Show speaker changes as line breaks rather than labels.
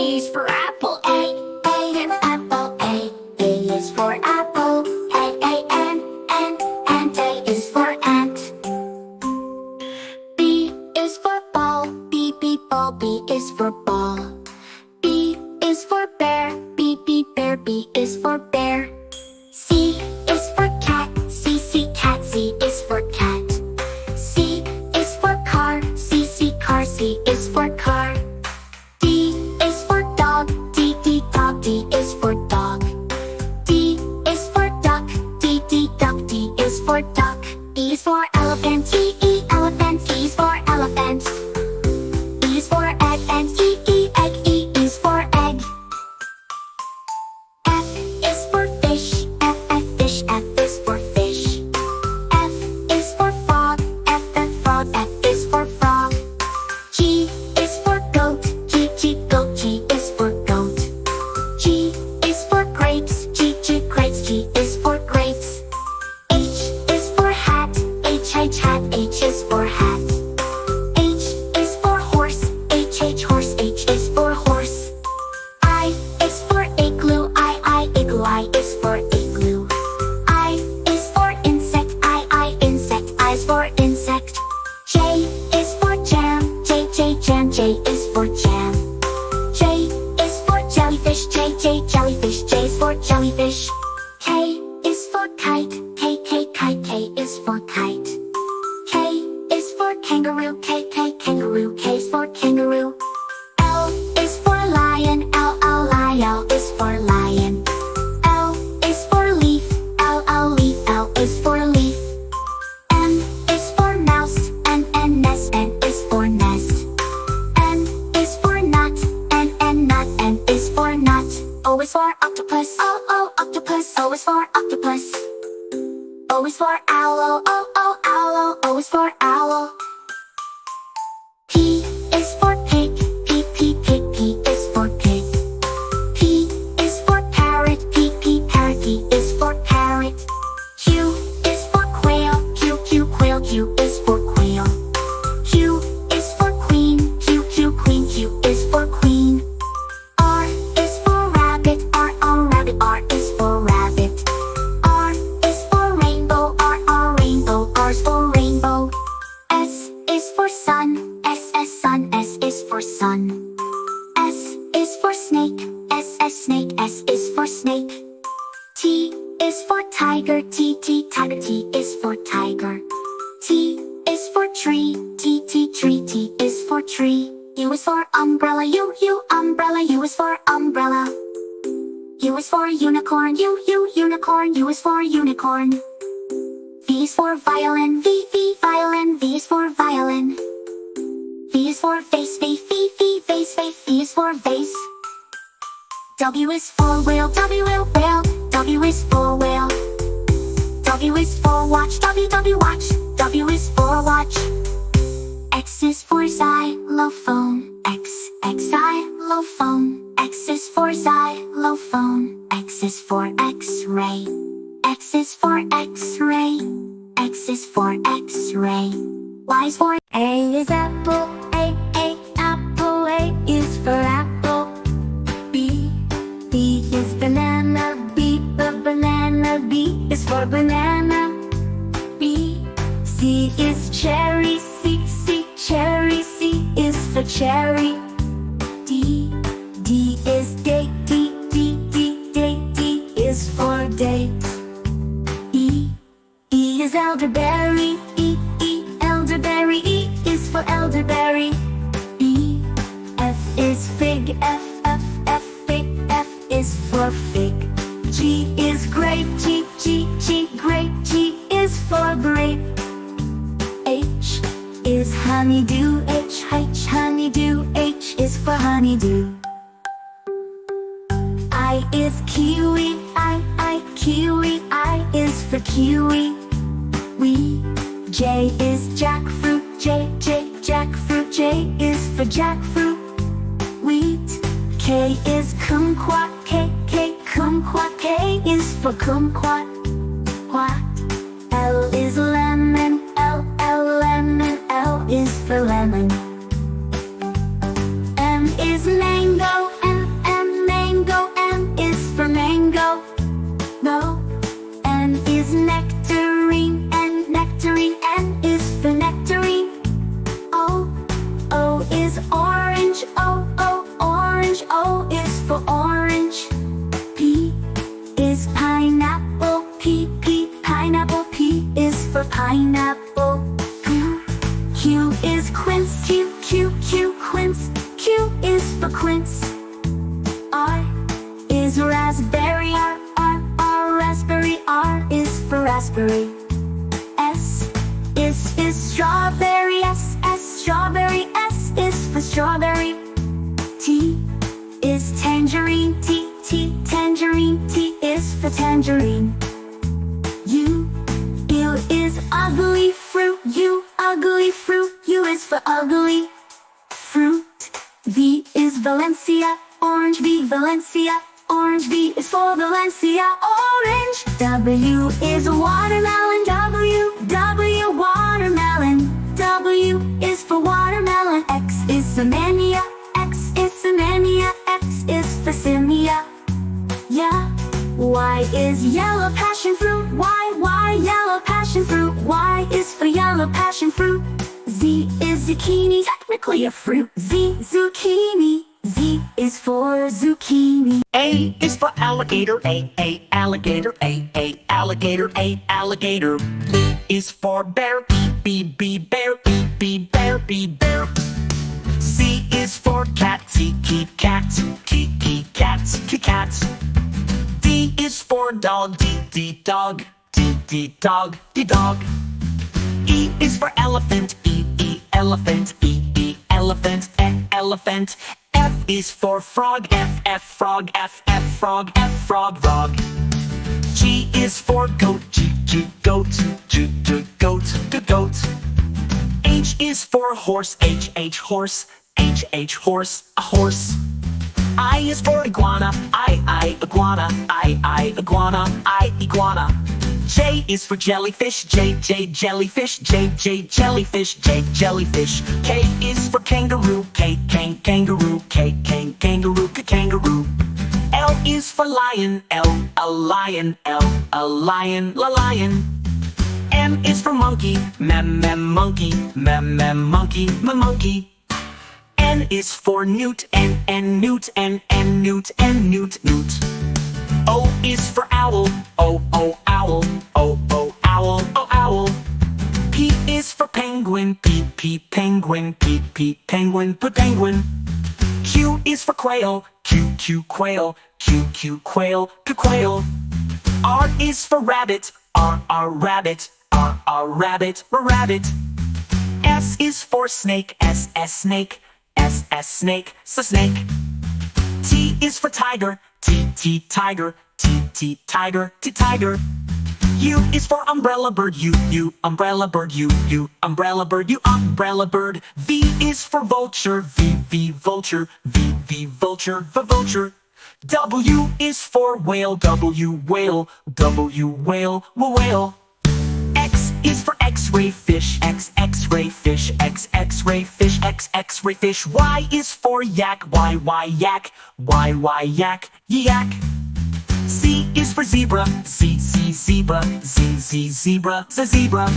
A is for apple. A and apple. A is for apple. And A is for ant. B is for ball. B ball. B is for ball. B is for bear. B bear. B is for bear. C is for cat. C cat. C is for cat. C is for car. C car. C is for car. D is for dog. D dog. D is for dog. D is for duck. D duck. D is for duck. E is for elephant. E elephant. E is for elephant. E is for egg and egg. E is for egg. F is for fish. Fish. F is for fish. F is for frog. Frog. F is for frog. G is for goat. Goat. G is for goat. G is for grapes. Grapes. G is for grapes. H is for hat. Hat. H is for hat. H is for horse. Horse. H is for horse. I is for igloo. Igloo. I is for igloo. I is for insect. Insect. I is for insect. J is for jam. Jam. J is for jam. J is for jellyfish. Jellyfish. J is for jellyfish. K is for kite. Kite. K is for kite. K is for kangaroo. Kangaroo. K is for kangaroo. L is for lion. L is for lion. L is for leaf. Leaf. L is for leaf. M is for mouse. Nest. N is for nest. N is for nut. Nut. N is for nut. O is for octopus. Octopus. O is for octopus. O is for owl. Owl. O is for owl. P is for pig. Pig. P is for pig. P is for parrot. Parrot. P is for parrot. Q is for quail. Quail. Q is for quail. Q is for queen. Queen. Q is for queen. R is for rabbit. Rabbit. R is for rabbit. R is for rainbow. Rainbow. R is for rainbow. S is for sun. Sun. S is for sun. S is for snake. Snake. S is for snake. T is for tiger. Tiger. T is for tiger. T is for tree. Tree. T is for tree. U is for umbrella. Umbrella. U is for umbrella. U is for unicorn. Unicorn. U is for unicorn. V is for violin. Violin. V is for violin. V is for vase. Vase. V is for vase. W is for whale. Whale. W is for whale. W is for watch. Watch. W is for watch. X is for xylophone. Xylophone. X is for xylophone. X is for X-ray. X is for X-ray. X is for X-ray. Y is for
A is apple. Apple. A is for apple. B is banana. Banana. B is for banana. B. C is cherry. Cherry. C is for cherry. D is date. Date is for date. E is elderberry. Elderberry. E is for elderberry. B. F is fig. Fig. F is for fig. G is grape. Grape. G is for grape. H is honeydew. Honeydew. H is for honeydew. I is kiwi. Kiwi. I is for kiwi. J is jackfruit. Jackfruit. J is for jackfruit. Wheat. K is kumquat. Kumquat. K is for kumquat. L is lemon. Lemon. L is for lemon. M is mango. for orange. P is pineapple. P, pineapple. P is for pineapple. Q is quince. Q, quince. Q is for quince. R is raspberry. R, raspberry. R is for raspberry. S is strawberry. S, strawberry. S is for strawberry. T is tangerine. T, tangerine. T is for tangerine. U is ugly fruit. U, ugly fruit. U is for ugly fruit. V is Valencia. Orange. V, Valencia. Orange. V is for Valencia. Orange. W is watermelon. W, watermelon. W is for watermelon. X is Samania. X is Samania. X is for Simia. Yeah. Y is yellow passion fruit. Y, yellow passion fruit. Y is for yellow passion fruit. Z is zucchini, technically a fruit. Z, zucchini. Z is for zucchini.
A is for alligator. A, alligator. A, alligator. A, alligator. B is for bear. B, bear. B, bear. B, bear. C is for cat. T, cat. T, cat. Cat. D is for dog. D, dog. D, dog. D, dog. E is for elephant. E, elephant. E, elephant. Elephant. F is for frog. F, frog. F, frog. F, frog. G is for goat. G, goat. G, goat. Goat. H is for horse. H, horse. H, horse. A horse. I is for iguana. I, iguana. I, iguana. I, iguana. J is for jellyfish. J, jellyfish. J, jellyfish. J, jellyfish. K is for kangaroo. K, kangaroo. K, kangaroo. Kangaroo. L is for lion. L, a lion. L, a lion. Lion. M is for monkey. Monkey. Monkey. Monkey. N is for newt. N, newt. N, newt. Newt. O is for owl. O, owl. O, owl. Owl. P is for penguin. P, penguin. P, penguin. Penguin. Q is for quail. Q, quail. Q, quail. Quail. R is for rabbit. R, rabbit. R, rabbit. Rabbit. S is for snake. S, snake. S, snake. Snake. T is for tiger. T, tiger. T, tiger. Tiger. U is for umbrella bird. U, umbrella bird. U, umbrella bird. U, umbrella bird. V is for vulture. V, vulture. V, vulture. Vulture. W is for whale. W, whale. W, whale. Whale. X is for X-ray fish. X-ray fish. X-ray fish. X-ray fish. Y is for yak. Y, yak. Y, yak. Yak. Z is for zebra. Z, zebra. Z, zebra. Zebra.